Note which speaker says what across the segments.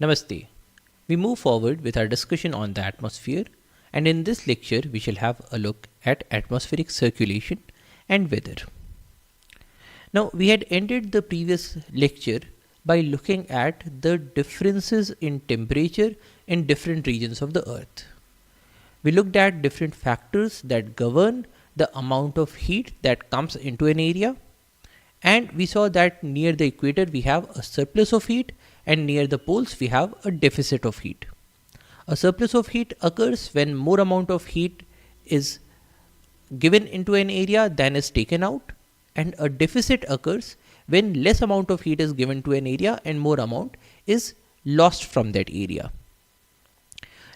Speaker 1: Namaste. We move forward with our discussion on the atmosphere, and in this lecture, we shall have a look at atmospheric circulation and weather. Now, we had ended the previous lecture by looking at the differences in temperature in different regions of the earth. We looked at different factors that govern the amount of heat that comes into an area, and we saw that near the equator we have a surplus of heat and near the poles we have a deficit of heat. A surplus of heat occurs when more amount of heat is given into an area than is taken out, and a deficit occurs when less amount of heat is given to an area and more amount is lost from that area.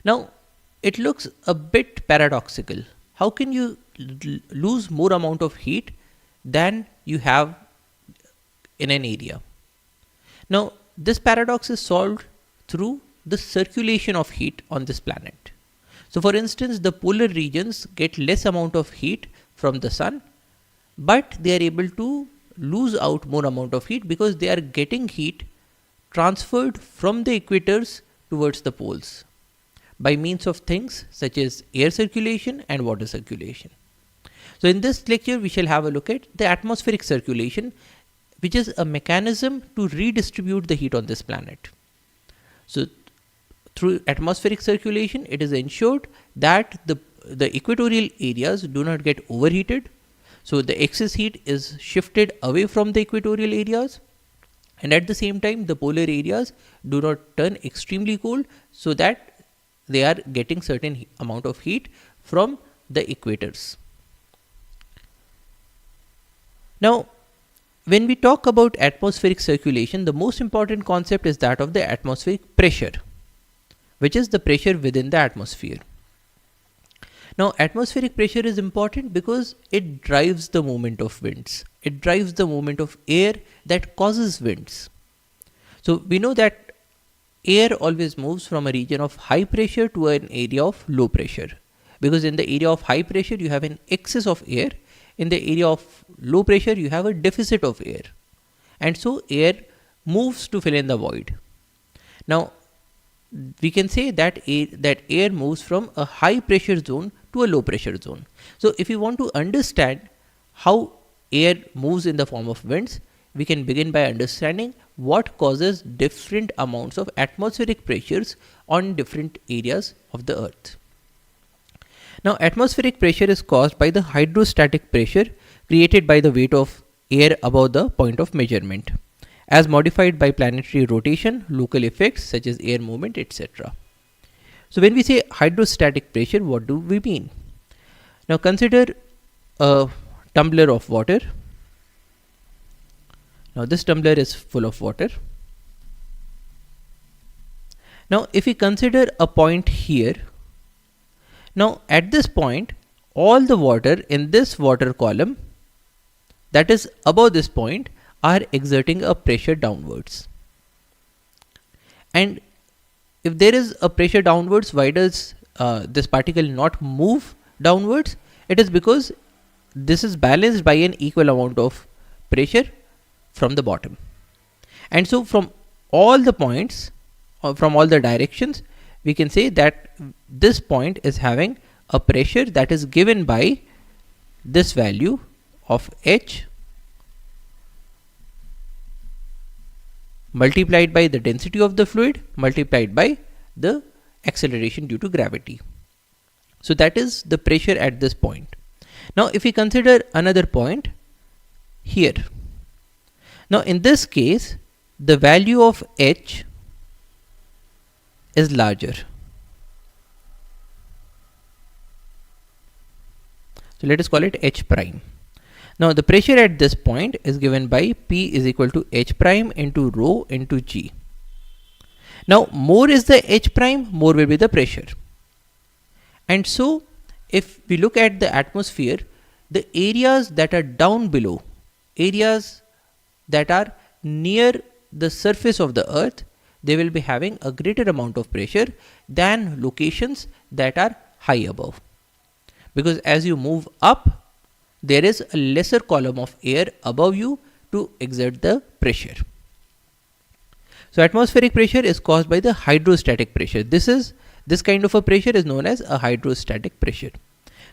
Speaker 1: Now, it looks a bit paradoxical. How can you lose more amount of heat than you have in an area? Now, this paradox is solved through the circulation of heat on this planet. So, for instance, the polar regions get less amount of heat from the sun, but they are able to lose out more amount of heat because they are getting heat transferred from the equators towards the poles by means of things such as air circulation and water circulation. So, in this lecture, we shall have a look at the atmospheric circulation, which is a mechanism to redistribute the heat on this planet. So, through atmospheric circulation, it is ensured that the equatorial areas do not get overheated. So, the excess heat is shifted away from the equatorial areas, and at the same time the polar areas do not turn extremely cold, so that they are getting certain amount of heat from the equators. Now, when we talk about atmospheric circulation, the most important concept is that of the atmospheric pressure, which is the pressure within the atmosphere. Now, atmospheric pressure is important because it drives the movement of winds. It drives the movement of air that causes winds. So, we know that air always moves from a region of high pressure to an area of low pressure, because in the area of high pressure you have an excess of air. In the area of low pressure, you have a deficit of air, and so air moves to fill in the void. Now, we can say that air moves from a high pressure zone to a low pressure zone. So, if you want to understand how air moves in the form of winds, we can begin by understanding what causes different amounts of atmospheric pressures on different areas of the earth. Now, atmospheric pressure is caused by the hydrostatic pressure created by the weight of air above the point of measurement, as modified by planetary rotation, local effects such as air movement, etc. So, when we say hydrostatic pressure, what do we mean? Now, consider a tumbler of water. Now, this tumbler is full of water. Now, if we consider a point here, now at this point, all the water in this water column that is above this point are exerting a pressure downwards. And if there is a pressure downwards, why does this particle not move downwards? It is because this is balanced by an equal amount of pressure from the bottom. And so from all the points, or from all the directions, we can say that this point is having a pressure that is given by this value of H multiplied by the density of the fluid multiplied by the acceleration due to gravity. So, that is the pressure at this point. Now, if we consider another point here, now in this case the value of H is larger. So, let us call it H prime. Now, the pressure at this point is given by P is equal to H prime into rho into G. Now, more is the H prime, more will be the pressure. And so, if we look at the atmosphere, the areas that are down below, areas that are near the surface of the earth, they will be having a greater amount of pressure than locations that are high above. Because as you move up, there is a lesser column of air above you to exert the pressure. So atmospheric pressure is caused by the hydrostatic pressure. This kind of a pressure is known as a hydrostatic pressure,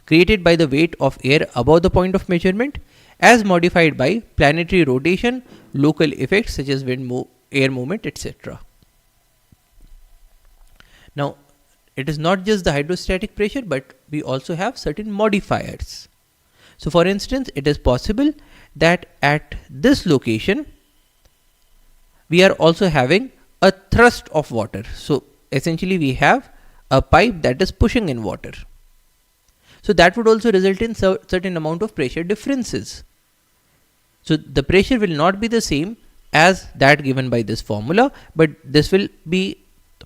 Speaker 1: created by the weight of air above the point of measurement, as modified by planetary rotation, local effects such as air movement, etc. Now, it is not just the hydrostatic pressure, but we also have certain modifiers. So, for instance, it is possible that at this location, we are also having a thrust of water. So, essentially, we have a pipe that is pushing in water. So, that would also result in certain amount of pressure differences. So, the pressure will not be the same as that given by this formula, but this will be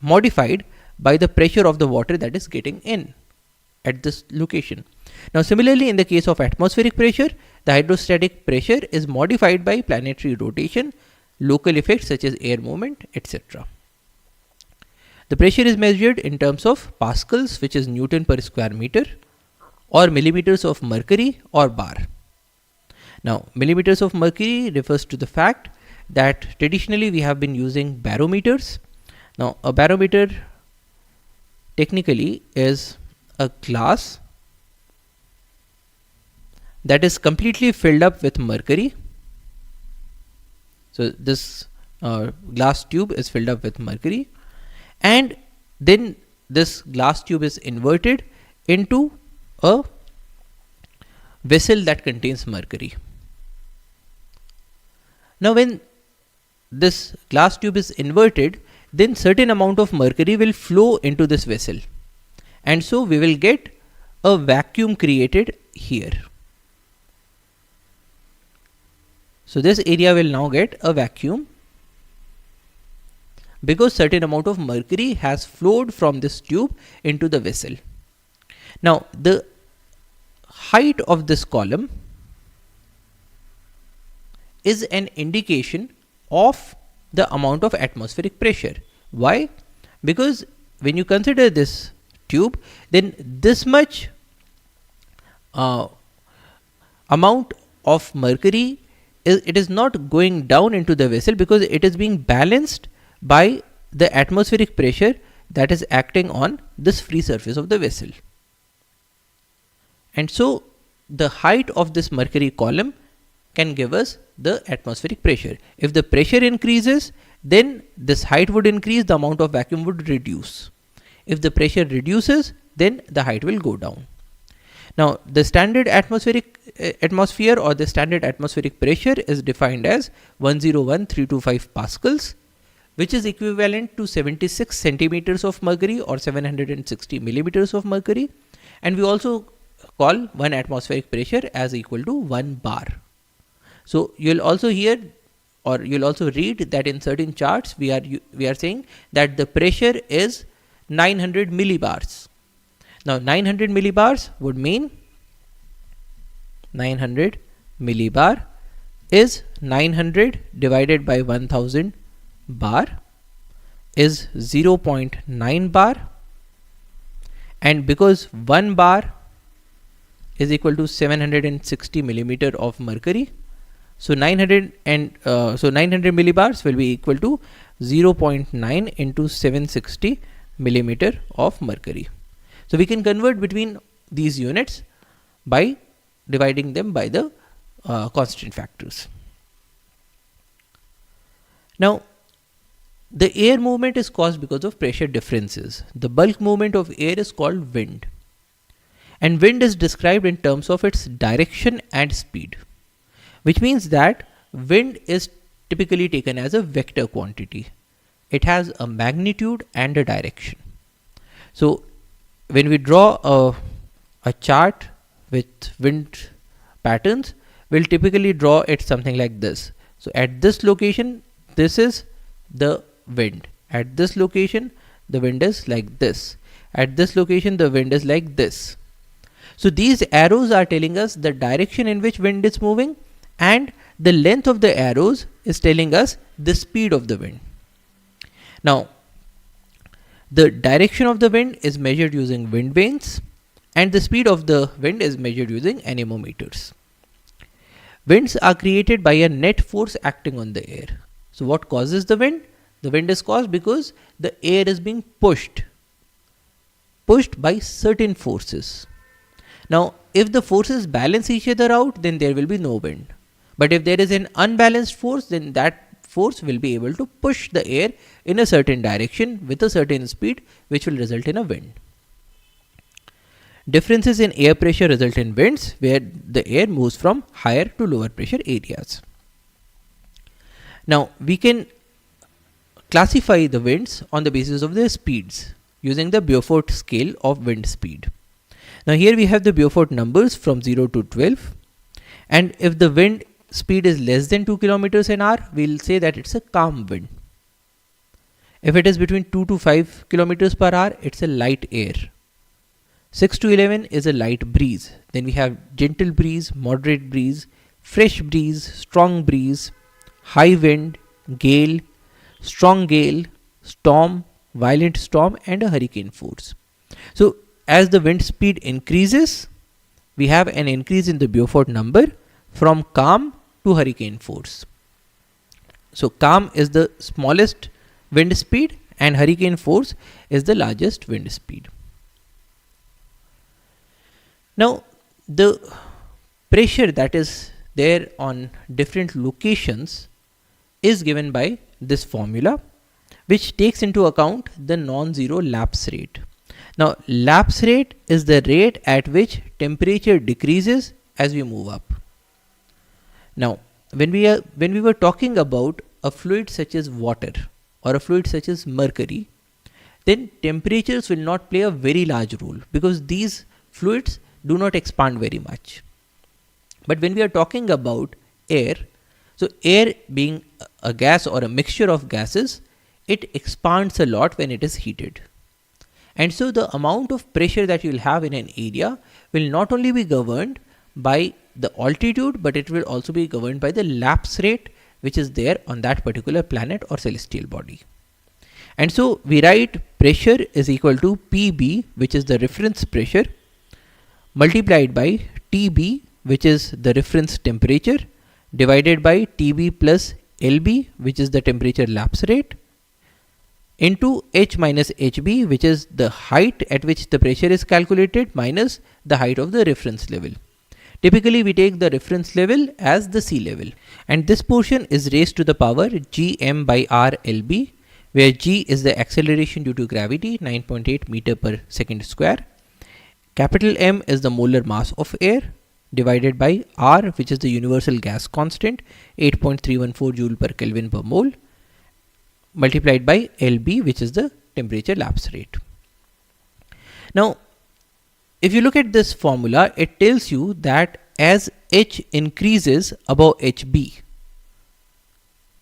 Speaker 1: modified by the pressure of the water that is getting in at this location. Now, similarly, in the case of atmospheric pressure, the hydrostatic pressure is modified by planetary rotation, local effects such as air movement, etc. The pressure is measured in terms of pascals, which is Newton per square meter, or millimeters of mercury, or bar. Now, millimeters of mercury refers to the fact that traditionally we have been using barometers. Now, a barometer technically is a glass that is completely filled up with mercury. So, this glass tube is filled up with mercury, and then this glass tube is inverted into a vessel that contains mercury. Now, when this glass tube is inverted, then certain amount of mercury will flow into this vessel, and so we will get a vacuum created here. So, this area will now get a vacuum because certain amount of mercury has flowed from this tube into the vessel. Now, the height of this column is an indication of the amount of atmospheric pressure. Why? Because when you consider this tube, then this much amount of mercury it is not going down into the vessel, because it is being balanced by the atmospheric pressure that is acting on this free surface of the vessel. And so, the height of this mercury column can give us the atmospheric pressure. If the pressure increases, then this height would increase, the amount of vacuum would reduce. If the pressure reduces, then the height will go down. Now, the standard atmosphere or the standard atmospheric pressure is defined as 101,325 pascals, which is equivalent to 76 centimeters of mercury or 760 millimeters of mercury. And we also call one atmospheric pressure as equal to 1 bar. So, you will also hear or you will also read that in certain charts we are saying that the pressure is 900 millibars. Now, 900 millibars would mean 900 millibar is 900 divided by 1000 bar is 0.9 bar, and because 1 bar is equal to 760 millimeter of mercury, so 900 millibars will be equal to 0.9 into 760 millimeter of mercury. So, we can convert between these units by dividing them by the constant factors. Now, the air movement is caused because of pressure differences. The bulk movement of air is called wind, and wind is described in terms of its direction and speed, which means that wind is typically taken as a vector quantity. It has a magnitude and a direction. So, when we draw a chart with wind patterns, we'll typically draw it something like this. So, at this location, this is the wind. At this location, the wind is like this. At this location, the wind is like this. So, these arrows are telling us the direction in which wind is moving, and the length of the arrows is telling us the speed of the wind. Now, the direction of the wind is measured using wind vanes, and the speed of the wind is measured using anemometers. Winds are created by a net force acting on the air. So, what causes the wind? The wind is caused because the air is being pushed by certain forces. Now, if the forces balance each other out, then there will be no wind. But if there is an unbalanced force, then that force will be able to push the air in a certain direction with a certain speed, which will result in a wind. Differences in air pressure result in winds, where the air moves from higher to lower pressure areas. Now, we can classify the winds on the basis of their speeds using the Beaufort scale of wind speed. Now, here we have the Beaufort numbers from 0 to 12, and if the wind speed is less than 2 kilometers an hour, we'll say that it's a calm wind. If it is between 2 to 5 kilometers per hour, it's a light air. 6 to 11 is a light breeze. Then we have gentle breeze, moderate breeze, fresh breeze, strong breeze, high wind, gale, strong gale, storm, violent storm, and a hurricane force. So, as the wind speed increases, we have an increase in the Beaufort number from calm to hurricane force. So, calm is the smallest wind speed and hurricane force is the largest wind speed. Now, the pressure that is there on different locations is given by this formula, which takes into account the non-zero lapse rate. Now, lapse rate is the rate at which temperature decreases as we move up. Now, when we were talking about a fluid such as water or a fluid such as mercury, then temperatures will not play a very large role because these fluids do not expand very much. But when we are talking about air, so air being a gas or a mixture of gases, it expands a lot when it is heated. And so the amount of pressure that you will have in an area will not only be governed by the altitude, but it will also be governed by the lapse rate which is there on that particular planet or celestial body. And so we write pressure is equal to PB, which is the reference pressure, multiplied by TB, which is the reference temperature, divided by TB plus LB, which is the temperature lapse rate, into H minus HB, which is the height at which the pressure is calculated minus the height of the reference level. Typically, we take the reference level as the sea level, and this portion is raised to the power gm by r lb, where g is the acceleration due to gravity, 9.8 meter per second square. Capital M is the molar mass of air, divided by R, which is the universal gas constant, 8.314 joule per Kelvin per mole, multiplied by LB, which is the temperature lapse rate. Now, if you look at this formula, it tells you that as H increases above HB,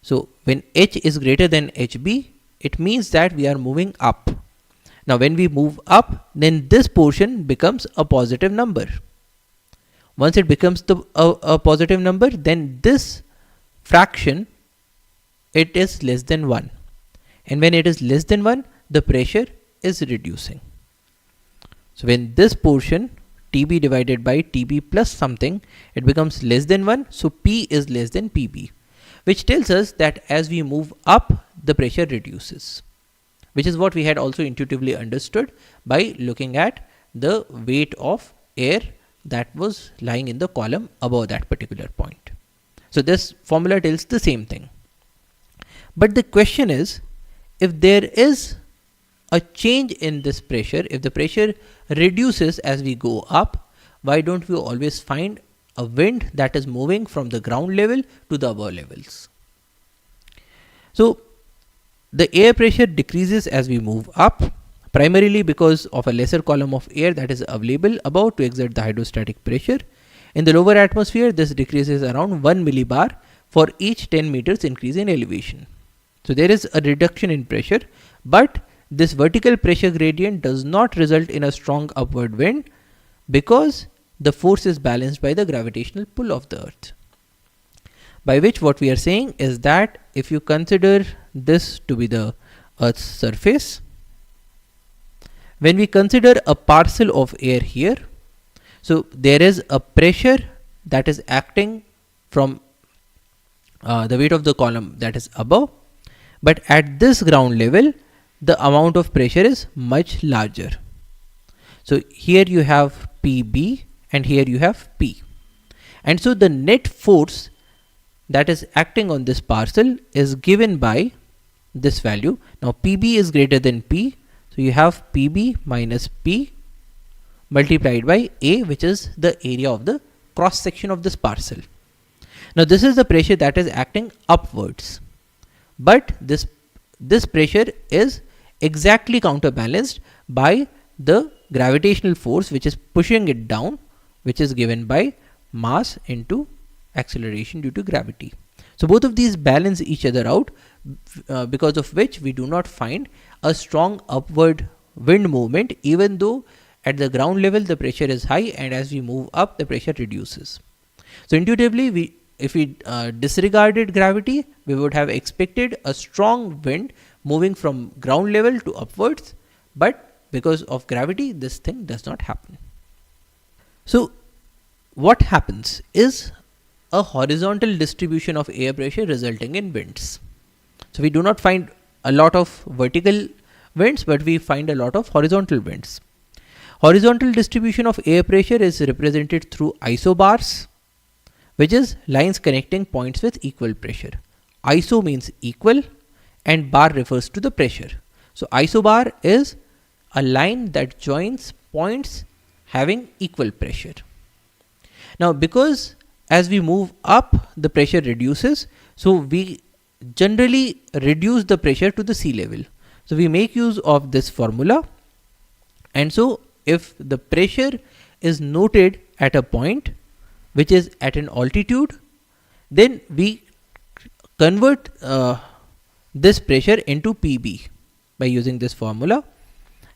Speaker 1: so when H is greater than HB, it means that we are moving up. Now, when we move up, then this portion becomes a positive number. Once it becomes a positive number, then this fraction, it is less than 1. And when it is less than 1, the pressure is reducing. So, when this portion TB divided by TB plus something, it becomes less than 1. So, P is less than PB, which tells us that as we move up, the pressure reduces, which is what we had also intuitively understood by looking at the weight of air that was lying in the column above that particular point. So, this formula tells the same thing. But the question is, if there is a change in this pressure, if the pressure reduces as we go up, why don't we always find a wind that is moving from the ground level to the above levels? So, the air pressure decreases as we move up, primarily because of a lesser column of air that is available above to exert the hydrostatic pressure. In the lower atmosphere, this decreases around 1 millibar for each 10 meters increase in elevation. So, there is a reduction in pressure, but this vertical pressure gradient does not result in a strong upward wind because the force is balanced by the gravitational pull of the earth. By which what we are saying is that if you consider this to be the earth's surface, when we consider a parcel of air here, so there is a pressure that is acting from the weight of the column that is above, but at this ground level the amount of pressure is much larger. So here you have PB and here you have P, and so the net force that is acting on this parcel is given by this value. Now PB is greater than P, so you have PB minus P multiplied by A, which is the area of the cross section of this parcel. Now this is the pressure that is acting upwards, but this pressure is exactly counterbalanced by the gravitational force which is pushing it down, which is given by mass into acceleration due to gravity. So both of these balance each other out, because of which we do not find a strong upward wind movement, even though at the ground level the pressure is high, and as we move up the pressure reduces. So intuitively, if we disregarded gravity, we would have expected a strong wind moving from ground level to upwards, but because of gravity this thing does not happen. So what happens is a horizontal distribution of air pressure resulting in winds. So we do not find a lot of vertical winds, but we find a lot of horizontal winds. Horizontal distribution of air pressure is represented through isobars, which is lines connecting points with equal pressure. Iso means equal and bar refers to the pressure. So isobar is a line that joins points having equal pressure. Now because as we move up the pressure reduces, so we generally reduce the pressure to the sea level. So we make use of this formula, and so if the pressure is noted at a point which is at an altitude, then we convert this pressure into PB by using this formula,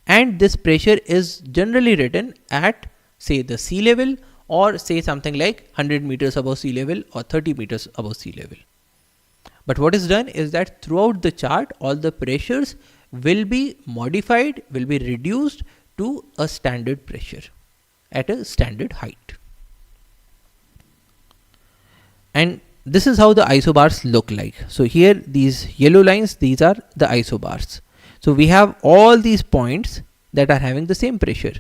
Speaker 1: and this pressure is generally written at, say, the sea level, or say something like 100 meters above sea level or 30 meters above sea level. But what is done is that throughout the chart all the pressures will be modified, will be reduced to a standard pressure at a standard height. And this is how the isobars look like. So here these yellow lines, these are the isobars. So we have all these points that are having the same pressure.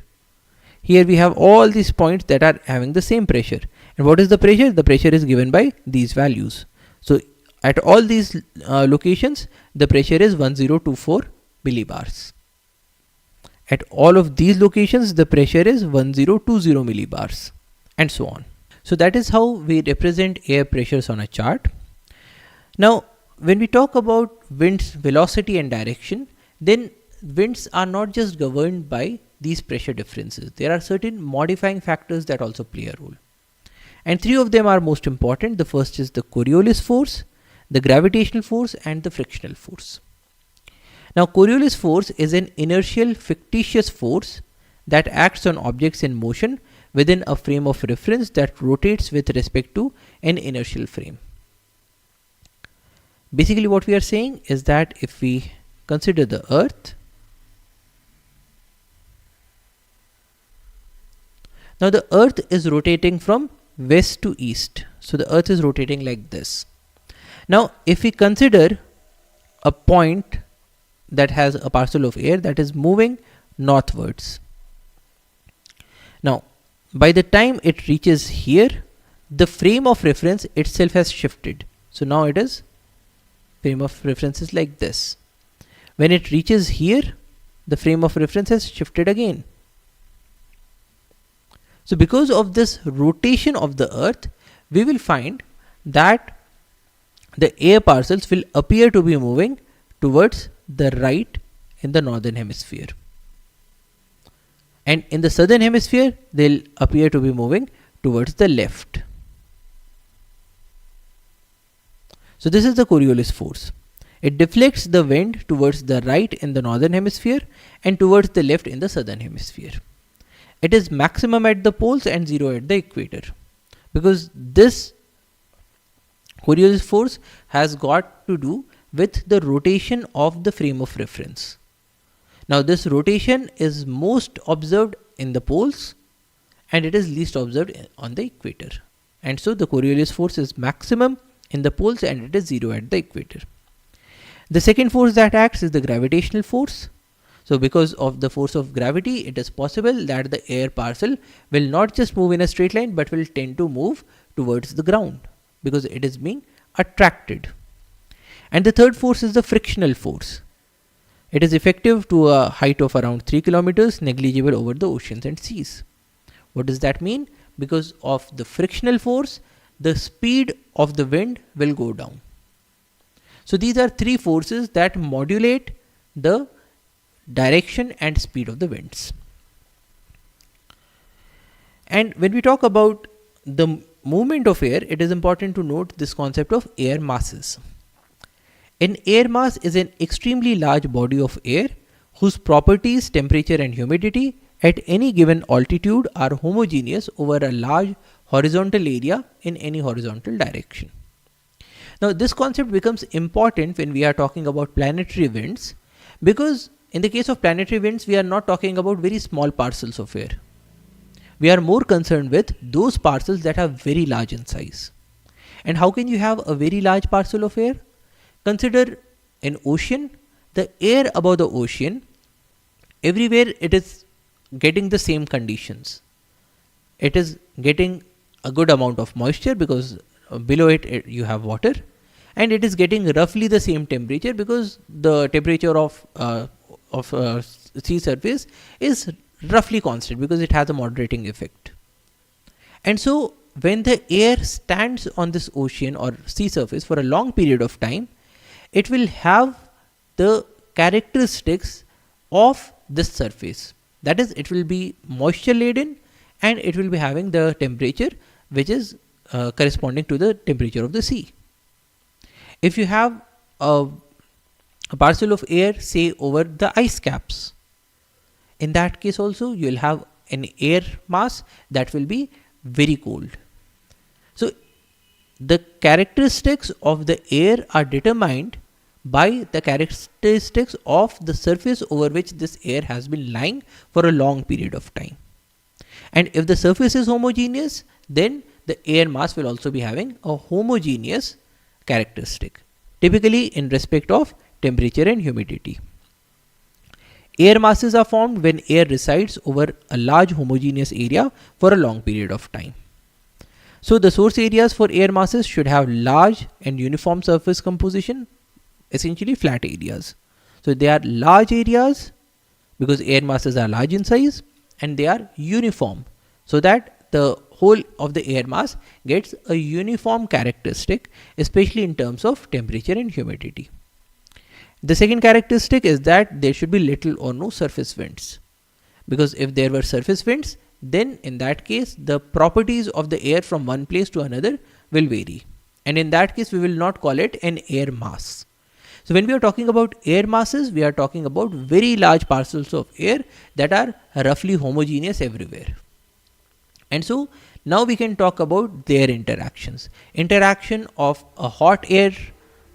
Speaker 1: Here we have all these points that are having the same pressure. And what is the pressure? The pressure is given by these values. So at all these locations, the pressure is 1024 millibars. At all of these locations, the pressure is 1020 millibars, and so on. So that is how we represent air pressures on a chart. Now, when we talk about wind's velocity and direction, then winds are not just governed by these pressure differences. There are certain modifying factors that also play a role. And three of them are most important. The first is the Coriolis force, the gravitational force, and the frictional force. Now, Coriolis force is an inertial fictitious force that acts on objects in motion within a frame of reference that rotates with respect to an inertial frame. Basically, what we are saying is that if we consider the Earth, now the Earth is rotating from west to east. So the Earth is rotating like this. Now, if we consider a point that has a parcel of air that is moving northwards. Now, by the time it reaches here, the frame of reference itself has shifted. So now it is frame of reference is like this. When it reaches here, the frame of reference has shifted again. So because of this rotation of the Earth, we will find that the air parcels will appear to be moving towards the right in the northern hemisphere, and in the southern hemisphere they'll appear to be moving towards the left. So this is the Coriolis force. It deflects the wind towards the right in the northern hemisphere and towards the left in the southern hemisphere. It is maximum at the poles and zero at the equator, because this Coriolis force has got to do with the rotation of the frame of reference. Now this rotation is most observed in the poles and it is least observed on the equator, and so the Coriolis force is maximum in the poles and it is zero at the equator. The second force that acts is the gravitational force. So because of the force of gravity, it is possible that the air parcel will not just move in a straight line but will tend to move towards the ground because it is being attracted. And the third force is the frictional force. It is effective to a height of around 3 kilometers, negligible over the oceans and seas. What does that mean? Because of the frictional force, the speed of the wind will go down. So these are three forces that modulate the direction and speed of the winds. And when we talk about the movement of air, it is important to note this concept of air masses. An air mass is an extremely large body of air whose properties, temperature and humidity at any given altitude are homogeneous over a large horizontal area in any horizontal direction. Now this concept becomes important when we are talking about planetary winds, because in the case of planetary winds, we are not talking about very small parcels of air. We are more concerned with those parcels that are very large in size. And how can you have a very large parcel of air? Consider an ocean. The air above the ocean, everywhere it is getting the same conditions. It is getting a good amount of moisture because below it you have water, and it is getting roughly the same temperature because the temperature of sea surface is roughly constant because it has a moderating effect. And so when the air stands on this ocean or sea surface for a long period of time, it will have the characteristics of this surface. That is, it will be moisture laden and it will be having the temperature which is corresponding to the temperature of the sea. If you have a parcel of air, say over the ice caps, in that case also you will have an air mass that will be very cold. So the characteristics of the air are determined by the characteristics of the surface over which this air has been lying for a long period of time. And if the surface is homogeneous, then the air mass will also be having a homogeneous characteristic, typically in respect of temperature and humidity. Air masses are formed when air resides over a large homogeneous area for a long period of time. So the source areas for air masses should have large and uniform surface composition, essentially flat areas. So they are large areas because air masses are large in size, and they are uniform so that the whole of the air mass gets a uniform characteristic, especially in terms of temperature and humidity. The second characteristic is that there should be little or no surface winds, because if there were surface winds, then in that case the properties of the air from one place to another will vary, and in that case we will not call it an air mass. So when we are talking about air masses, we are talking about very large parcels of air that are roughly homogeneous everywhere. And so now we can talk about their interactions. Interaction of a hot air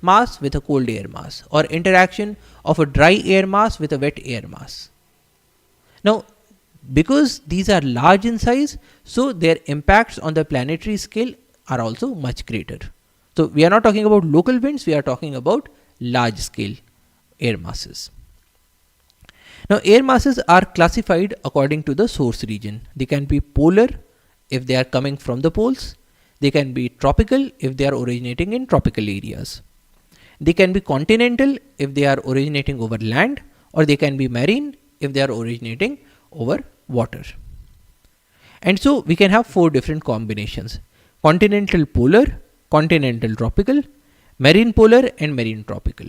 Speaker 1: mass with a cold air mass, or interaction of a dry air mass with a wet air mass. Now, because these are large in size, so their impacts on the planetary scale are also much greater. So we are not talking about local winds, we are talking about large scale air masses. Now air masses are classified according to the source region. They can be polar if they are coming from the poles. They can be tropical if they are originating in tropical areas. They can be continental if they are originating over land, or they can be marine if they are originating over water. And so we can have four different combinations: continental polar, continental tropical, marine polar and marine tropical.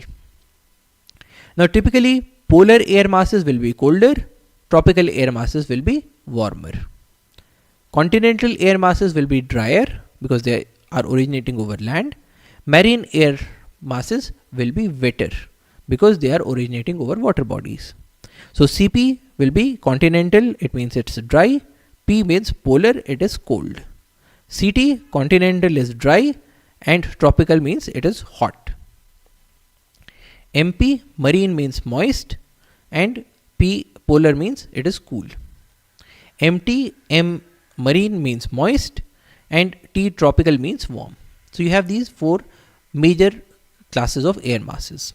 Speaker 1: Now typically polar air masses will be colder, tropical air masses will be warmer. Continental air masses will be drier because they are originating over land. Marine air masses will be wetter because they are originating over water bodies. So CP will be continental, it means it's dry. P means polar, it is cold. CT, continental, is dry, and tropical means it is hot. MP, marine, means moist, and P, polar, means it is cool. MT, M, marine, means moist, and T, tropical, means warm. So you have these four major classes of air masses.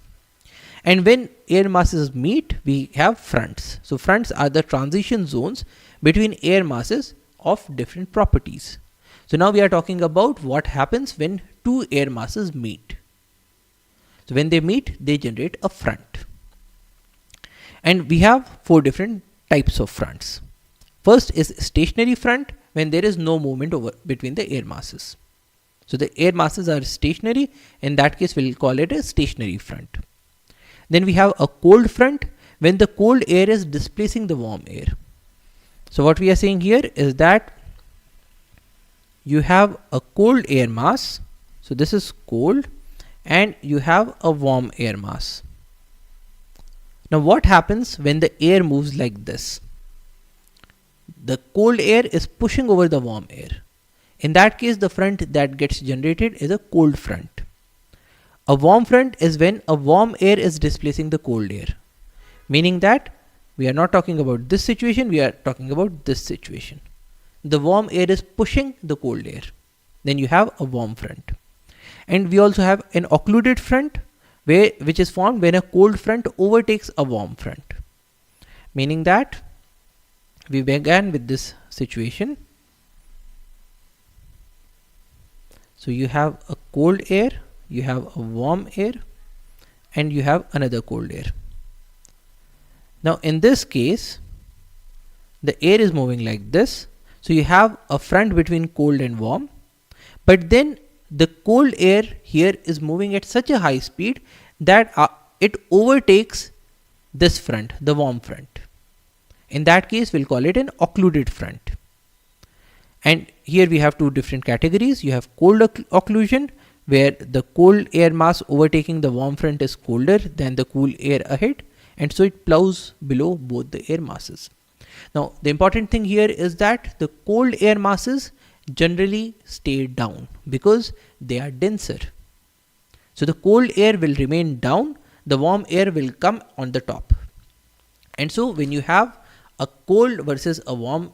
Speaker 1: And when air masses meet, we have fronts. So fronts are the transition zones between air masses of different properties. So now we are talking about what happens when two air masses meet. So when they meet, they generate a front. And we have four different types of fronts. First is stationary front, when there is no movement over between the air masses. So the air masses are stationary. In that case, we'll call it a stationary front. Then we have a cold front, when the cold air is displacing the warm air. So what we are saying here is that you have a cold air mass. So this is cold, and you have a warm air mass. Now what happens when the air moves like this? The cold air is pushing over the warm air. In that case, the front that gets generated is a cold front. A warm front is when a warm air is displacing the cold air, meaning that we are not talking about this situation, we are talking about this situation. The warm air is pushing the cold air. Then you have a warm front. And we also have an occluded front, which is formed when a cold front overtakes a warm front, meaning that we began with this situation. So you have a cold air, you have a warm air, and you have another cold air. Now in this case, the air is moving like this. So you have a front between cold and warm, but then the cold air here is moving at such a high speed that it overtakes this front, the warm front. In that case, we'll call it an occluded front. And here we have two different categories. You have cold occlusion, where the cold air mass overtaking the warm front is colder than the cool air ahead, and so it plows below both the air masses. Now the important thing here is that the cold air masses generally stay down because they are denser. So the cold air will remain down, the warm air will come on the top. And so when you have a cold versus a warm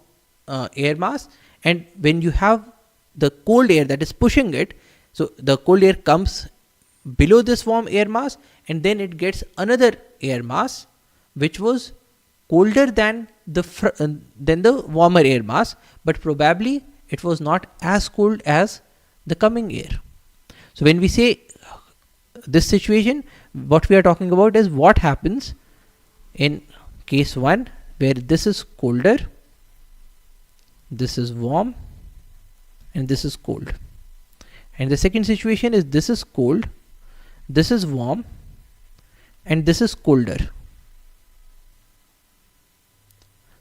Speaker 1: air mass, and when you have the cold air that is pushing it, so the cold air comes below this warm air mass, and then it gets another air mass which was colder than the warmer air mass, but probably it was not as cold as the coming air. So when we say this situation, what we are talking about is what happens in case 1, where this is colder, this is warm, and this is cold. And the second situation is this is cold, this is warm, and this is colder.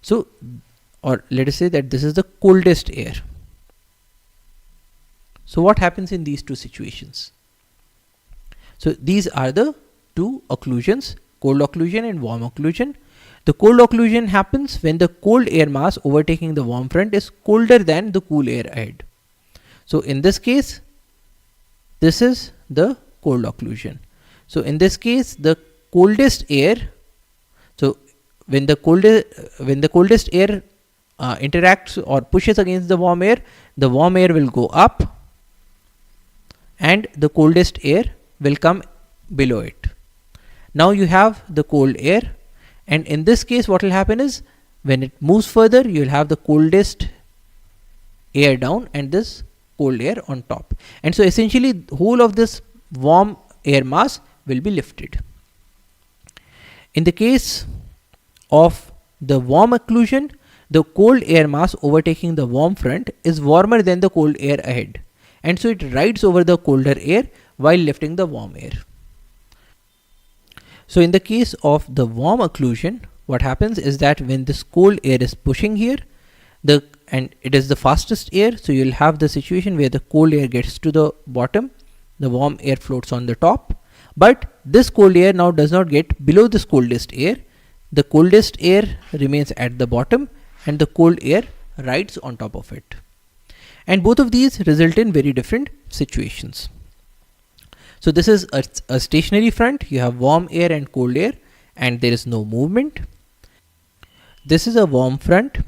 Speaker 1: So, or let us say that this is the coldest air. So what happens in these two situations? So these are the two occlusions, cold occlusion and warm occlusion. The cold occlusion happens when the cold air mass overtaking the warm front is colder than the cool air ahead. So in this case, this is the cold occlusion. So in this case, the coldest air, so when the coldest air interacts or pushes against the warm air will go up, and the coldest air will come below it. Now you have the cold air, and in this case what will happen is when it moves further, you will have the coldest air down and this cold air on top. And so essentially the whole of this warm air mass will be lifted. In the case of the warm occlusion, the cold air mass overtaking the warm front is warmer than the cold air ahead, and so it rides over the colder air while lifting the warm air. So in the case of the warm occlusion, what happens is that when this cold air is pushing here, and it is the fastest air, so you'll have the situation where the cold air gets to the bottom, the warm air floats on the top, but this cold air now does not get below this coldest air. The coldest air remains at the bottom and the cold air rides on top of it. And both of these result in very different situations. So this is a stationary front. You have warm air and cold air and there is no movement. This is a warm front.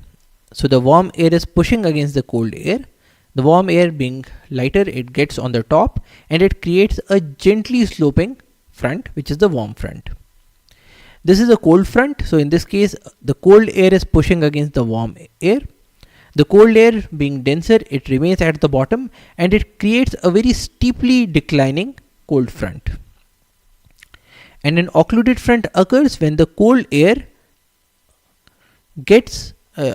Speaker 1: So the warm air is pushing against the cold air. The warm air being lighter, it gets on the top and it creates a gently sloping front, which is the warm front. This is a cold front. So in this case, the cold air is pushing against the warm air. The cold air being denser, it remains at the bottom and it creates a very steeply declining cold front. And an occluded front occurs when the cold air gets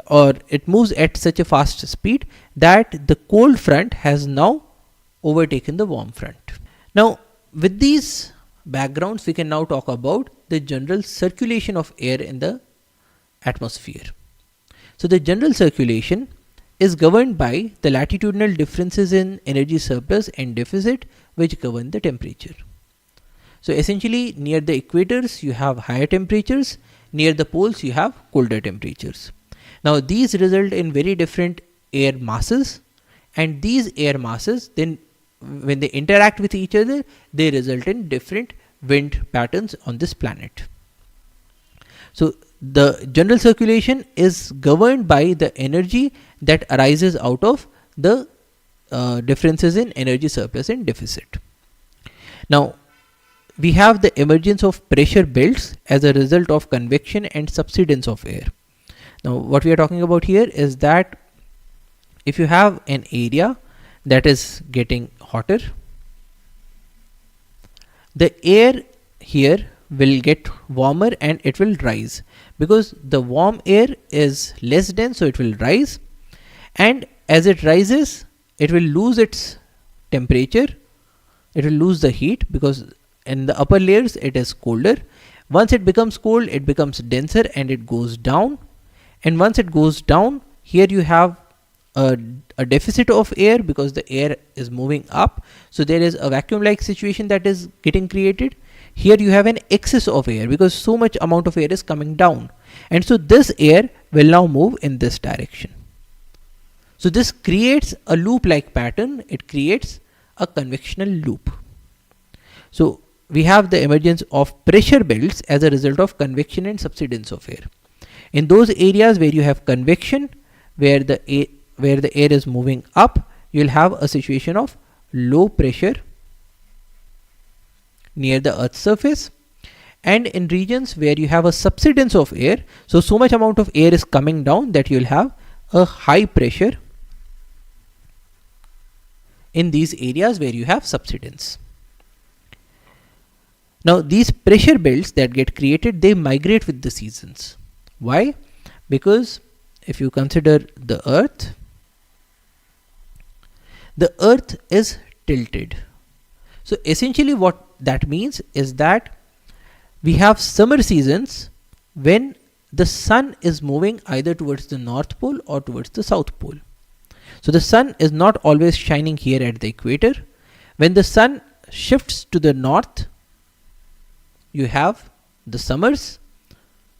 Speaker 1: or it moves at such a fast speed that the cold front has now overtaken the warm front. Now, with these backgrounds, we can now talk about the general circulation of air in the atmosphere. So, the general circulation is governed by the latitudinal differences in energy surplus and deficit, which govern the temperature. So, essentially, near the equators, you have higher temperatures, near the poles, you have colder temperatures. Now, these result in very different air masses, and these air masses then, when they interact with each other, they result in different wind patterns on this planet. So, the general circulation is governed by the energy that arises out of the differences in energy surplus and deficit. Now, we have the emergence of pressure belts as a result of convection and subsidence of air. Now, what we are talking about here is that if you have an area that is getting hotter, the air here will get warmer and it will rise, because the warm air is less dense, so it will rise, and as it rises, it will lose its temperature, it will lose the heat, because in the upper layers it is colder. Once it becomes cold, it becomes denser and it goes down, and once it goes down, here you have a deficit of air because the air is moving up, so there is a vacuum like situation that is getting created. Here you have an excess of air because so much amount of air is coming down, and so this air will now move in this direction. So this creates a loop like pattern, it creates a convectional loop. So we have the emergence of pressure belts as a result of convection and subsidence of air. In those areas where you have convection, where the air is moving up, you will have a situation of low pressure near the Earth's surface. And in regions where you have a subsidence of air, so much amount of air is coming down that you will have a high pressure in these areas where you have subsidence. Now, these pressure belts that get created, they migrate with the seasons. Why? Because if you consider the Earth is tilted. So essentially what that means is that we have summer seasons when the sun is moving either towards the North Pole or towards the South Pole. So the sun is not always shining here at the equator. When the sun shifts to the north, you have the summers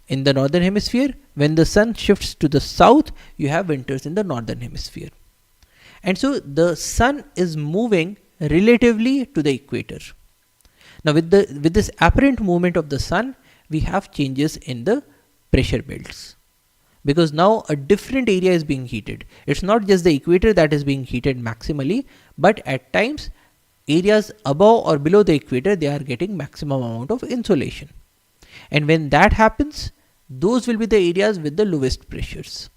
Speaker 1: in the northern hemisphere. When the sun shifts to the south, you have winters in the northern hemisphere. And so the sun is moving relatively to the equator. Now with this apparent movement of the sun, we have changes in the pressure belts, because now a different area is being heated. It's not just the equator that is being heated maximally, but at times areas above or below the equator, they are getting maximum amount of insolation. And when that happens, those will be the areas with the lowest pressures.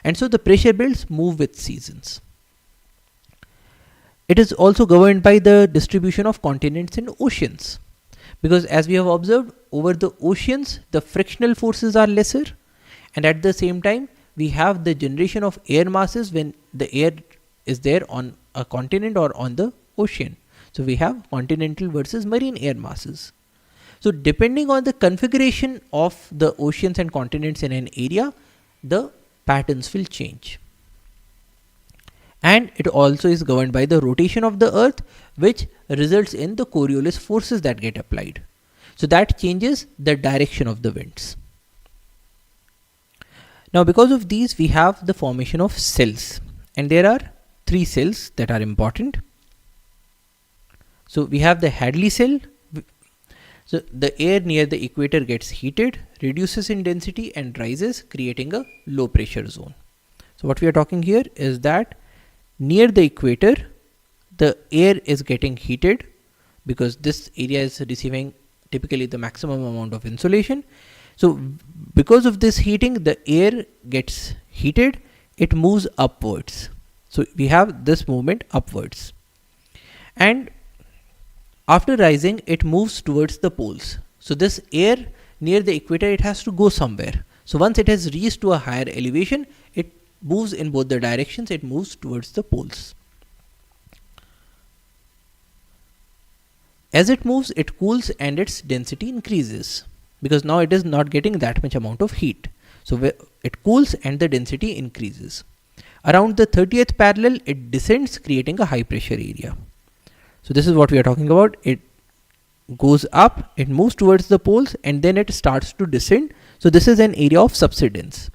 Speaker 1: And so the pressure belts move with seasons. It is also governed by the distribution of continents and oceans, because as we have observed, over the oceans, the frictional forces are lesser, and at the same time, we have the generation of air masses when the air is there on a continent or on the ocean. So we have continental versus marine air masses. So depending on the configuration of the oceans and continents in an area, the patterns will change. And it also is governed by the rotation of the Earth, which results in the Coriolis forces that get applied. So that changes the direction of the winds. Now because of these, we have the formation of cells, and there are 3 cells that are important. So we have the Hadley cell. So the air near the equator gets heated, reduces in density and rises, creating a low pressure zone. So what we are talking here is that near the equator, the air is getting heated because this area is receiving typically the maximum amount of insolation. So because of this heating, the air gets heated, it moves upwards. So we have this movement upwards, and after rising it moves towards the poles. So this air near the equator, it has to go somewhere. So once it has reached to a higher elevation, it moves in both the directions, it moves towards the poles. As it moves, it cools and its density increases, because now it is not getting that much amount of heat. So it cools and the density increases. Around the 30th parallel, it descends, creating a high pressure area. So this is what we are talking about. It goes up, it moves towards the poles, and then it starts to descend. So this is an area of subsidence.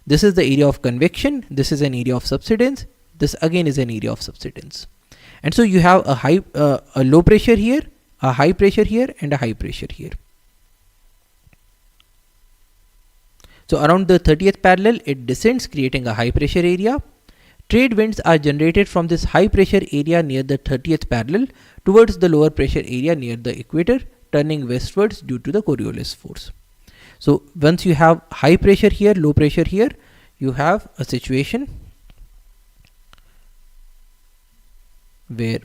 Speaker 1: This is the area of convection. This is an area of subsidence. This again is an area of subsidence. And so you have a low pressure here, a high pressure here, and a high pressure here. So around the 30th parallel, it descends, creating a high pressure area. Trade winds are generated from this high pressure area near the 30th parallel towards the lower pressure area near the equator, turning westwards due to the Coriolis force. So once you have high pressure here, low pressure here, you have a situation where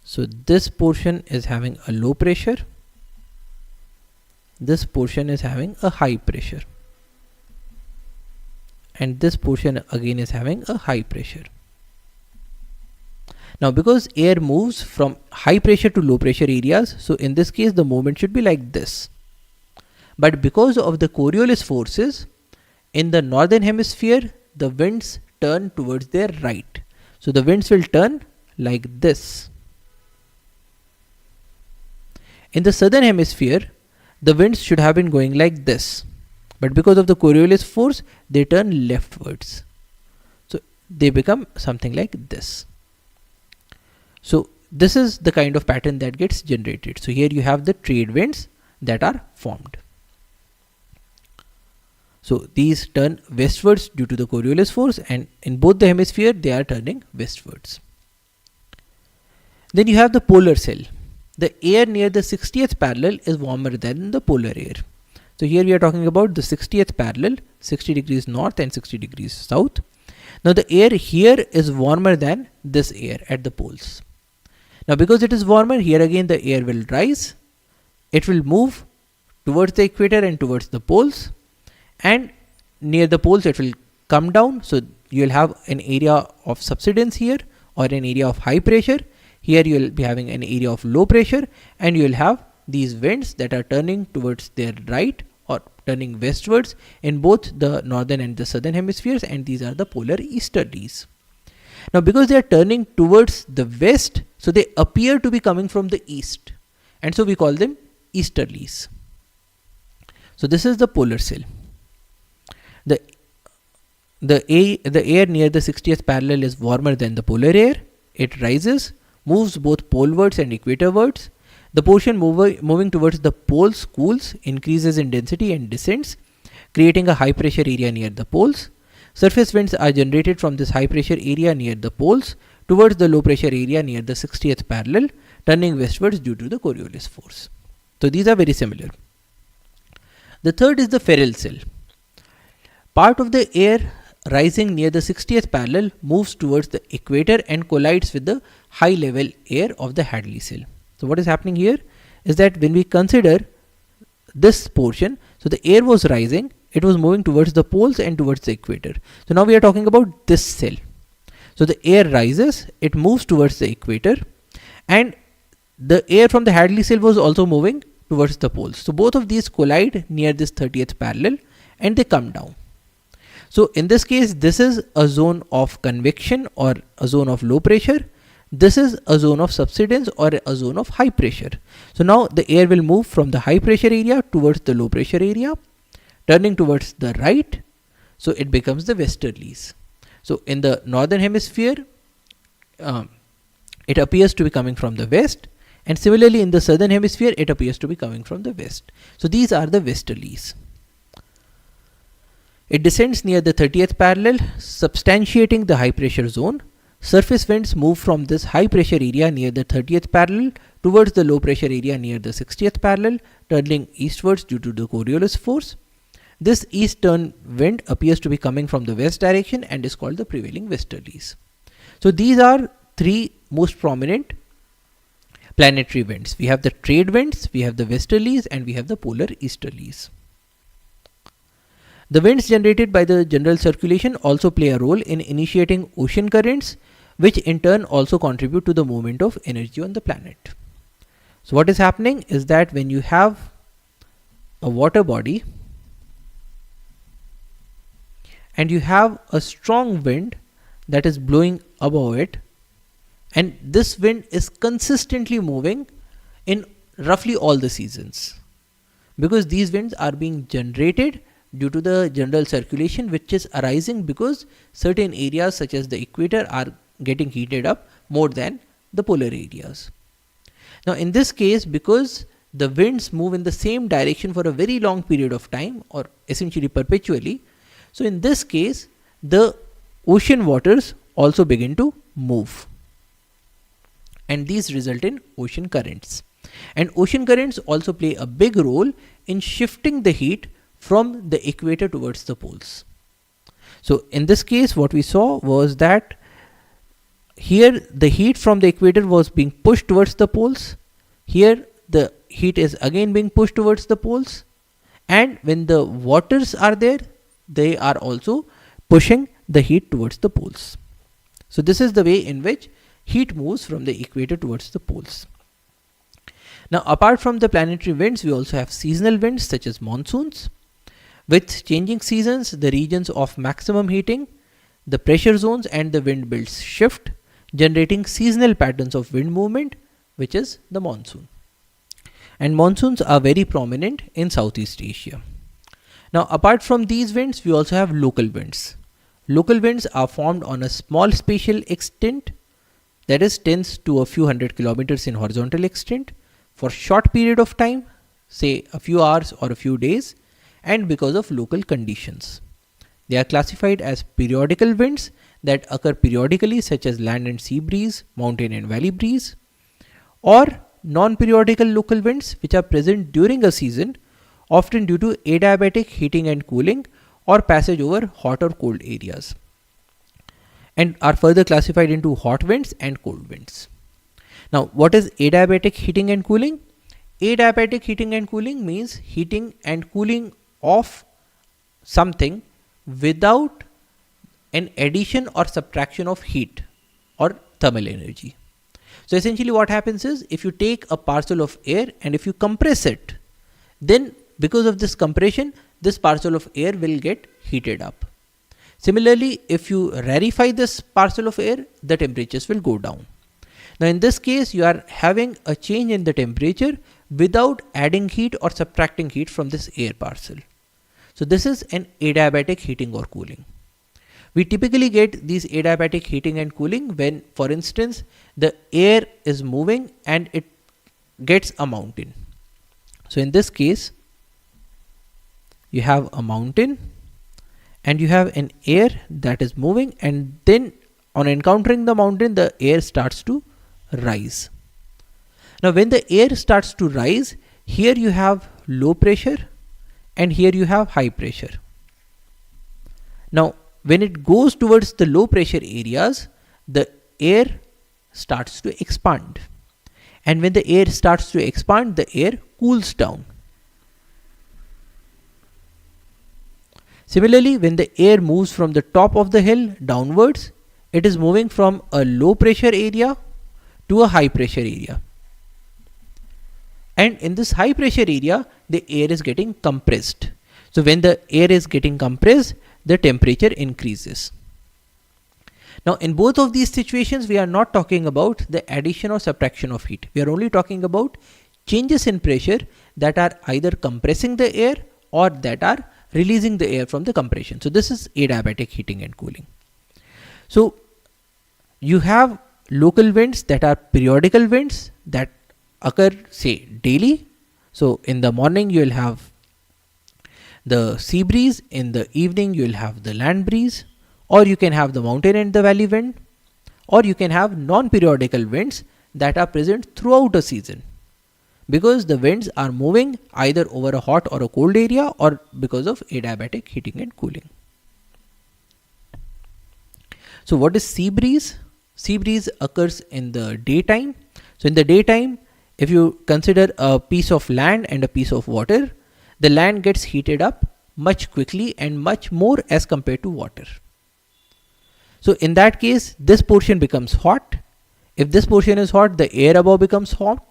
Speaker 1: so this portion is having a low pressure, this portion is having a high pressure, and this portion again is having a high pressure. Now because air moves from high pressure to low pressure areas, so in this case the movement should be like this. But because of the Coriolis forces, in the northern hemisphere, the winds turn towards their right. So the winds will turn like this. In the southern hemisphere, the winds should have been going like this. But because of the Coriolis force, they turn leftwards. So they become something like this. So this is the kind of pattern that gets generated. So here you have the trade winds that are formed. So these turn westwards due to the Coriolis force, and in both the hemisphere they are turning westwards. Then you have the polar cell. The air near the 60th parallel is warmer than the polar air. So here we are talking about the 60th parallel, 60 degrees north and 60 degrees south. Now the air here is warmer than this air at the poles. Now because it is warmer, here again the air will rise. It will move towards the equator and towards the poles. And near the poles it will come down. So you will have an area of subsidence here, or an area of high pressure. Here you will be having an area of low pressure, and you will have these winds that are turning towards their right or turning westwards in both the northern and the southern hemispheres, and these are the polar easterlies. Now because they are turning towards the west, so they appear to be coming from the east, and so we call them easterlies. So this is the polar cell. The air near the 60th parallel is warmer than the polar air. It rises, moves both polewards and equatorwards. The portion moving towards the poles cools, increases in density and descends, creating a high pressure area near the poles. Surface winds are generated from this high pressure area near the poles towards the low pressure area near the 60th parallel, turning westwards due to the Coriolis force. So these are very similar. The third is the Ferrel cell. Part of the air rising near the 60th parallel moves towards the equator and collides with the high level air of the Hadley cell. So what is happening here is that when we consider this portion, so the air was rising, it was moving towards the poles and towards the equator. So now we are talking about this cell. So the air rises, it moves towards the equator, and the air from the Hadley cell was also moving towards the poles. So both of these collide near this 30th parallel and they come down. So in this case, this is a zone of convection or a zone of low pressure. This is a zone of subsidence or a zone of high pressure. So now the air will move from the high pressure area towards the low pressure area, turning towards the right. So it becomes the westerlies. So in the northern hemisphere, it appears to be coming from the west, and similarly in the southern hemisphere, it appears to be coming from the west. So these are the westerlies. It descends near the 30th parallel, substantiating the high pressure zone. surface winds move from this high pressure area near the 30th parallel towards the low pressure area near the 60th parallel, turning eastwards due to the Coriolis force. This east turn wind appears to be coming from the west direction and is called the prevailing westerlies. So these are three most prominent planetary winds. We have the trade winds, we have the westerlies, and we have the polar easterlies. The winds generated by the general circulation also play a role in initiating ocean currents, which in turn also contribute to the movement of energy on the planet. So what is happening is that when you have a water body and you have a strong wind that is blowing above it, and this wind is consistently moving in roughly all the seasons, because these winds are being generated due to the general circulation which is arising because certain areas such as the equator are getting heated up more than the polar areas. Now in this case, because the winds move in the same direction for a very long period of time, or essentially perpetually, so in this case the ocean waters also begin to move, and these result in ocean currents. And ocean currents also play a big role in shifting the heat from the equator towards the poles. So in this case what we saw was that here the heat from the equator was being pushed towards the poles, here the heat is again being pushed towards the poles, and when the waters are there, they are also pushing the heat towards the poles. So this is the way in which heat moves from the equator towards the poles. Now apart from the planetary winds, we also have seasonal winds such as monsoons. With changing seasons, the regions of maximum heating, the pressure zones and the wind belts shift, generating seasonal patterns of wind movement, which is the monsoon. And monsoons are very prominent in Southeast Asia. Now apart from these winds, we also have local winds. Local winds are formed on a small spatial extent, that is tends to a few hundred kilometers in horizontal extent, for short period of time, say a few hours or a few days, and because of local conditions. They are classified as periodical winds that occur periodically, such as land and sea breeze, mountain and valley breeze, or non-periodical local winds which are present during a season, often due to adiabatic heating and cooling or passage over hot or cold areas, and are further classified into hot winds and cold winds. Now what is adiabatic heating and cooling? Adiabatic heating and cooling means heating and cooling of something without an addition or subtraction of heat or thermal energy. So essentially what happens is, if you take a parcel of air and if you compress it, then because of this compression, this parcel of air will get heated up. Similarly, if you rarefy this parcel of air, the temperatures will go down. Now in this case, you are having a change in the temperature without adding heat or subtracting heat from this air parcel. So this is an adiabatic heating or cooling. We typically get these adiabatic heating and cooling when, for instance, the air is moving and it gets a mountain. So in this case, you have a mountain and you have an air that is moving, and then on encountering the mountain, the air starts to rise. Now when the air starts to rise, here you have low pressure and here you have high pressure. Now when it goes towards the low pressure areas, the air starts to expand, and when the air starts to expand, the air cools down. Similarly, when the air moves from the top of the hill downwards, it is moving from a low pressure area to a high pressure area. And in this high pressure area, the air is getting compressed. So when the air is getting compressed, the temperature increases. Now in both of these situations, we are not talking about the addition or subtraction of heat. We are only talking about changes in pressure that are either compressing the air or that are releasing the air from the compression. So this is adiabatic heating and cooling. So you have local winds that are periodical winds that occur, say, daily. So in the morning you will have the sea breeze, in the evening you will have the land breeze, or you can have the mountain and the valley wind, or you can have non-periodical winds that are present throughout a season, because the winds are moving either over a hot or a cold area or because of adiabatic heating and cooling. So what is sea breeze? Sea breeze occurs in the daytime. So in the daytime, if you consider a piece of land and a piece of water, the land gets heated up much quickly and much more as compared to water. So in that case, this portion becomes hot. If this portion is hot, the air above becomes hot.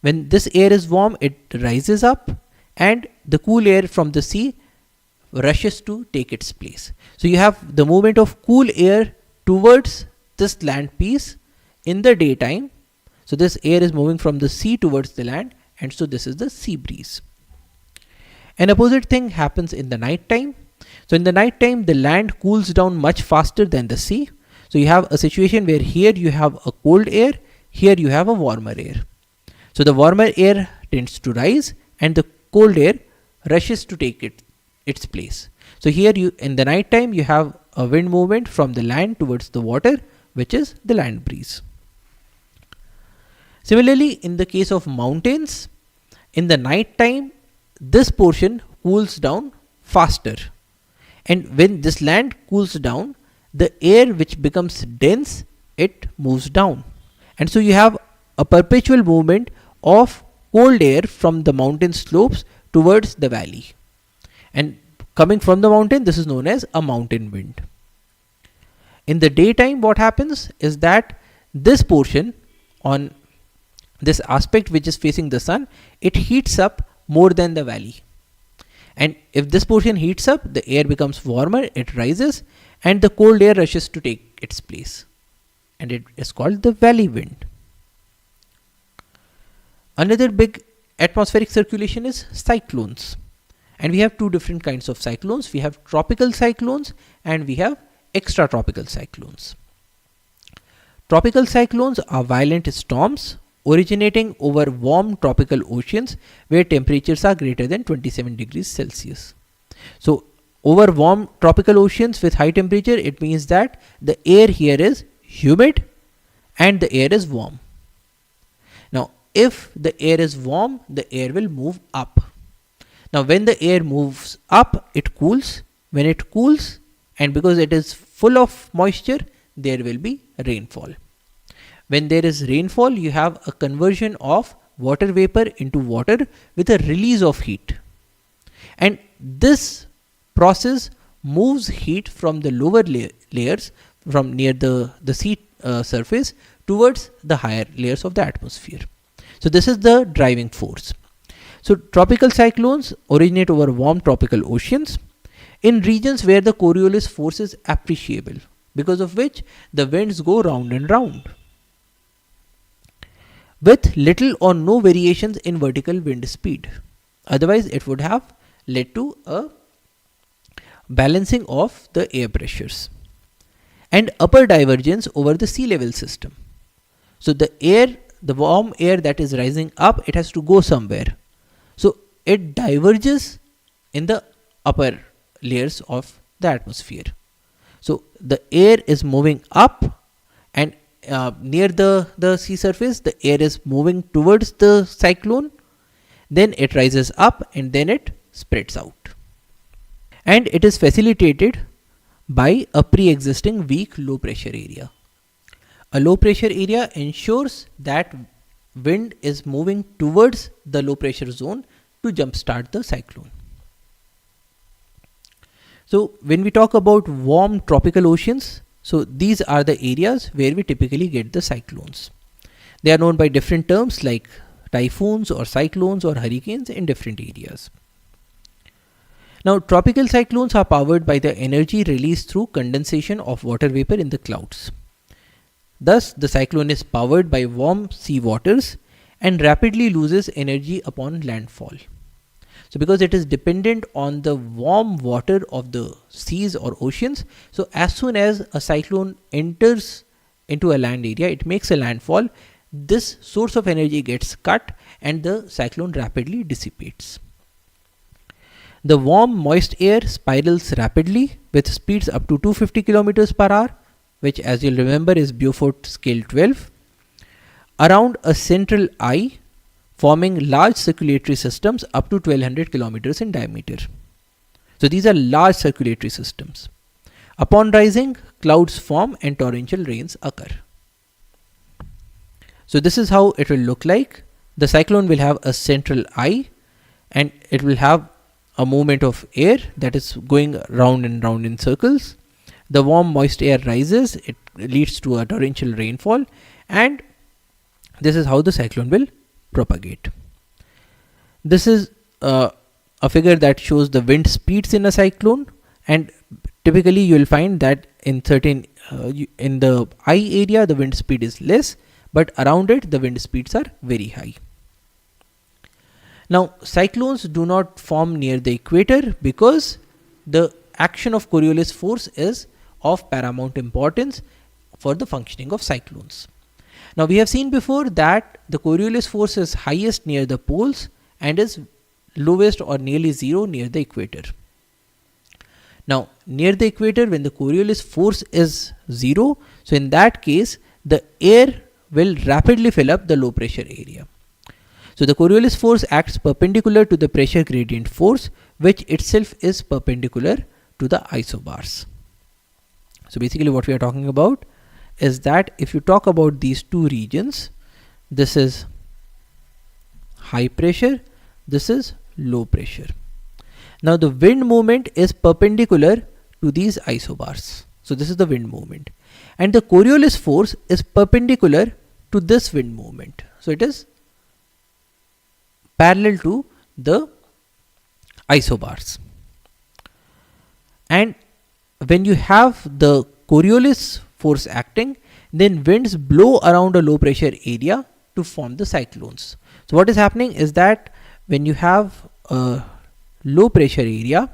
Speaker 1: When this air is warm, it rises up and the cool air from the sea rushes to take its place. So you have the movement of cool air towards this land piece in the daytime. So this air is moving from the sea towards the land, and so this is the sea breeze. An opposite thing happens in the night time. So in the night time, the land cools down much faster than the sea. So you have a situation where here you have a cold air, here you have a warmer air. So the warmer air tends to rise and the cold air rushes to take its place. So here in the night time, you have a wind movement from the land towards the water, which is the land breeze. Similarly, in the case of mountains, in the night time, this portion cools down faster. And when this land cools down, the air which becomes dense, it moves down. And so you have a perpetual movement of cold air from the mountain slopes towards the valley. And coming from the mountain, this is known as a mountain wind. In the daytime, what happens is that this portion on this aspect which is facing the sun, it heats up more than the valley. And if this portion heats up, the air becomes warmer, it rises, and the cold air rushes to take its place. And it is called the valley wind. Another big atmospheric circulation is cyclones. And we have two different kinds of cyclones. We have tropical cyclones and we have extratropical cyclones. Tropical cyclones are violent storms originating over warm tropical oceans where temperatures are greater than 27 degrees Celsius. So over warm tropical oceans with high temperature, it means that the air here is humid and the air is warm. Now, if the air is warm, the air will move up. Now, when the air moves up, it cools. When it cools, and because it is full of moisture, there will be rainfall. When there is rainfall, you have a conversion of water vapor into water with a release of heat. And this process moves heat from the lower layers, from near the sea surface towards the higher layers of the atmosphere. So this is the driving force. So tropical cyclones originate over warm tropical oceans in regions where the Coriolis force is appreciable, because of which the winds go round and round, with little or no variations in vertical wind speed. Otherwise, it would have led to a balancing of the air pressures and upper divergence over the sea level system. So the warm air that is rising up, it has to go somewhere. So it diverges in the upper layers of the atmosphere. So the air is moving up, and near the sea surface, the air is moving towards the cyclone, then it rises up and then it spreads out. And it is facilitated by a pre-existing weak low pressure area. A low pressure area ensures that wind is moving towards the low pressure zone to jumpstart the cyclone. So when we talk about warm tropical oceans, so these are the areas where we typically get the cyclones. They are known by different terms like typhoons or cyclones or hurricanes in different areas. Now, tropical cyclones are powered by the energy released through condensation of water vapor in the clouds. Thus, the cyclone is powered by warm sea waters and rapidly loses energy upon landfall. So because it is dependent on the warm water of the seas or oceans, so as soon as a cyclone enters into a land area, it makes a landfall, this source of energy gets cut and the cyclone rapidly dissipates. The warm moist air spirals rapidly with speeds up to 250 km per hour which as you'll remember is Beaufort scale 12, around a central eye, forming large circulatory systems up to 1200 kilometers in diameter. So these are large circulatory systems. Upon rising, clouds form and torrential rains occur. So this is how it will look like. The cyclone will have a central eye and it will have a movement of air that is going round and round in circles. The warm moist air rises, it leads to a torrential rainfall, and this is how the cyclone will propagate. This is a figure that shows the wind speeds in a cyclone, and typically you will find that in certain in the eye area the wind speed is less, but around it the wind speeds are very high. Now cyclones do not form near the equator because the action of Coriolis force is of paramount importance for the functioning of cyclones. Now we have seen before that the Coriolis force is highest near the poles and is lowest or nearly zero near the equator. Now near the equator, when the Coriolis force is zero, so in that case the air will rapidly fill up the low pressure area. So the Coriolis force acts perpendicular to the pressure gradient force, which itself is perpendicular to the isobars. So basically what we are talking about is that if you talk about these two regions, this is high pressure, this is low pressure. Now the wind movement is perpendicular to these isobars. So this is the wind movement, and the Coriolis force is perpendicular to this wind movement. So it is parallel to the isobars. And when you have the Coriolis force acting, then winds blow around a low pressure area to form the cyclones. So what is happening is that when you have a low pressure area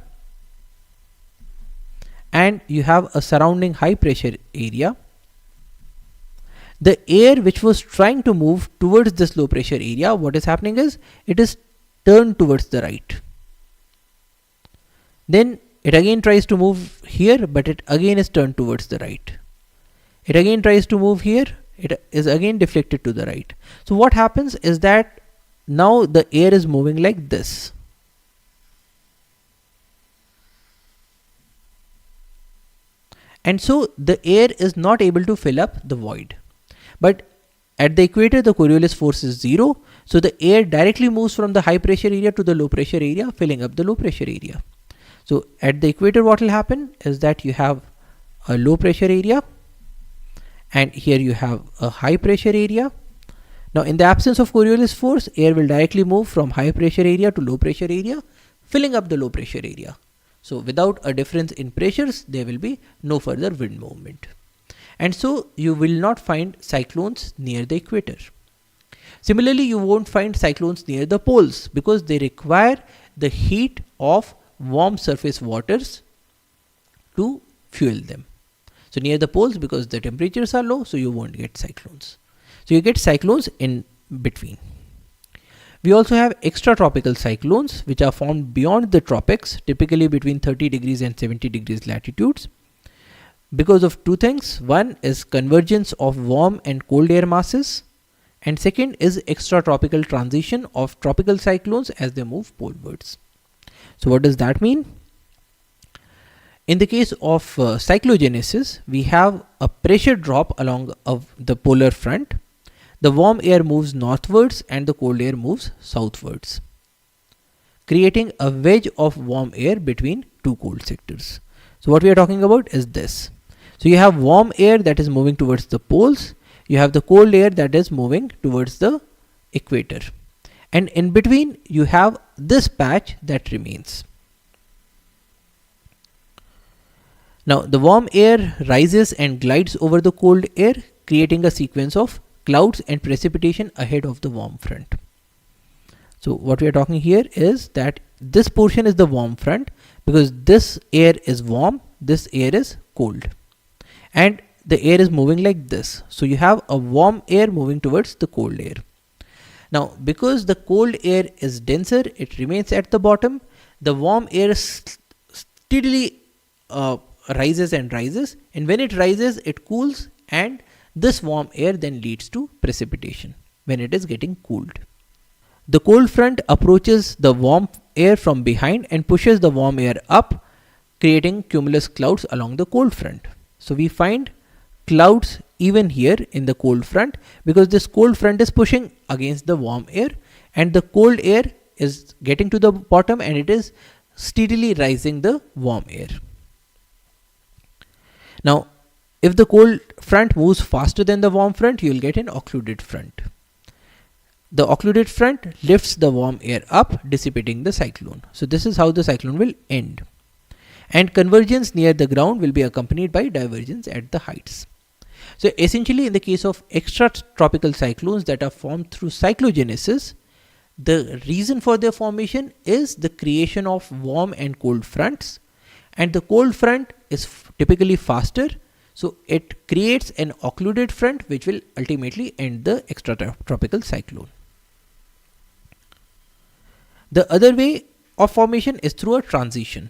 Speaker 1: and you have a surrounding high pressure area, the air which was trying to move towards this low pressure area, what is happening is it is turned towards the right. Then it again tries to move here, but it again is turned towards the right. It again tries to move here, it is again deflected to the right. So what happens is that now the air is moving like this. And so the air is not able to fill up the void. But at the equator the Coriolis force is zero, so the air directly moves from the high pressure area to the low pressure area, filling up the low pressure area. So at the equator what will happen is that you have a low pressure area and here you have a high pressure area. Now in the absence of Coriolis force, air will directly move from high pressure area to low pressure area, filling up the low pressure area. So without a difference in pressures, there will be no further wind movement. And so you will not find cyclones near the equator. Similarly, you won't find cyclones near the poles because they require the heat of warm surface waters to fuel them. So near the poles, because the temperatures are low, so you won't get cyclones. So you get cyclones in between. We also have extratropical cyclones which are formed beyond the tropics, typically between 30 degrees and 70 degrees latitudes, because of two things. One is convergence of warm and cold air masses, and second is extratropical transition of tropical cyclones as they move polewards. So what does that mean? In the case of cyclogenesis, we have a pressure drop along the polar front. The warm air moves northwards and the cold air moves southwards, creating a wedge of warm air between two cold sectors. So what we are talking about is this. So you have warm air that is moving towards the poles, you have the cold air that is moving towards the equator, and in between you have this patch that remains. Now the warm air rises and glides over the cold air, creating a sequence of clouds and precipitation ahead of the warm front. So what we are talking here is that this portion is the warm front because this air is warm, this air is cold, and the air is moving like this. So you have a warm air moving towards the cold air. Now because the cold air is denser, it remains at the bottom. The warm air steadily rises and rises, and when it rises it cools, and this warm air then leads to precipitation when it is getting cooled. The cold front approaches the warm air from behind and pushes the warm air up, creating cumulus clouds along the cold front. So we find clouds even here in the cold front because this cold front is pushing against the warm air, and the cold air is getting to the bottom and it is steadily rising the warm air. Now, if the cold front moves faster than the warm front, you will get an occluded front. The occluded front lifts the warm air up, dissipating the cyclone. So this is how the cyclone will end. And convergence near the ground will be accompanied by divergence at the heights. So essentially, in the case of extratropical cyclones that are formed through cyclogenesis, the reason for their formation is the creation of warm and cold fronts, and the cold front is typically faster, so it creates an occluded front which will ultimately end the extratropical cyclone. The other way of formation is through a transition.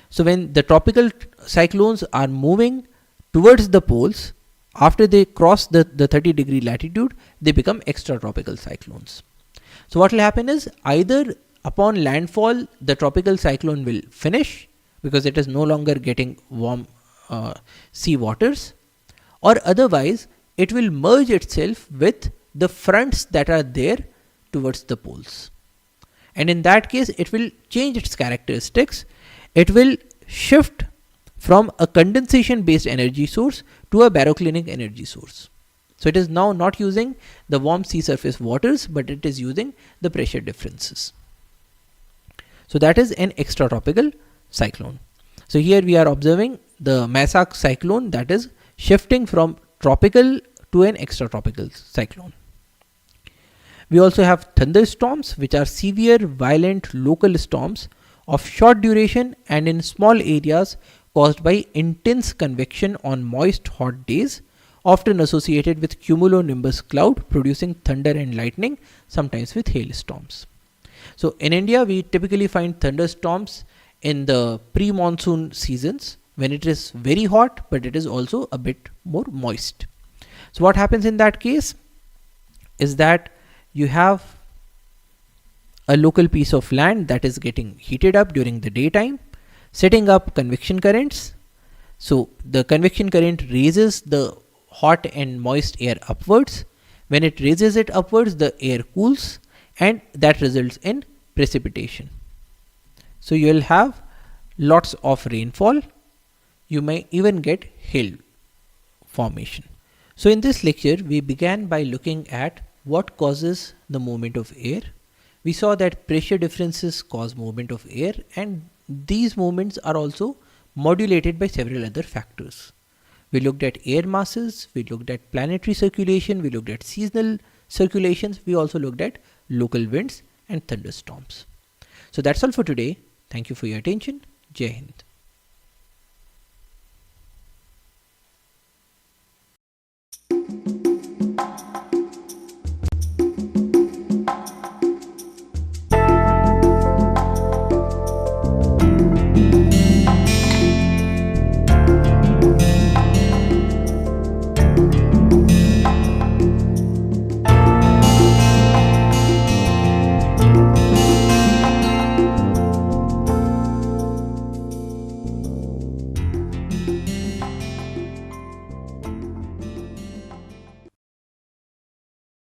Speaker 1: So when the tropical cyclones are moving towards the poles, after they cross the 30-degree latitude, they become extratropical cyclones. So what will happen is, either upon landfall the tropical cyclone will finish because it is no longer getting warm sea waters, or otherwise it will merge itself with the fronts that are there towards the poles. And in that case it will change its characteristics. It will shift from a condensation based energy source to a baroclinic energy source. So it is now not using the warm sea surface waters, but it is using the pressure differences. So that is an extratropical cyclone. So here we are observing the Masak cyclone that is shifting from tropical to an extratropical cyclone. We also have thunderstorms, which are severe, violent local storms of short duration and in small areas caused by intense convection on moist, hot days, often associated with cumulonimbus cloud producing thunder and lightning, sometimes with hailstorms. So in India, we typically find thunderstorms in the pre-monsoon seasons when it is very hot, but it is also a bit more moist. So what happens in that case is that you have a local piece of land that is getting heated up during the daytime, setting up convection currents. So the convection current raises the hot and moist air upwards. When it raises it upwards, the air cools, and that results in precipitation. So you will have lots of rainfall. You may even get hail formation. So in this lecture, we began by looking at what causes the movement of air. We saw that pressure differences cause movement of air, and these movements are also modulated by several other factors. We looked at air masses, we looked at planetary circulation, we looked at seasonal circulations, we also looked at local winds and thunderstorms. So that's all for today. Thank you for your attention. Jai Hind.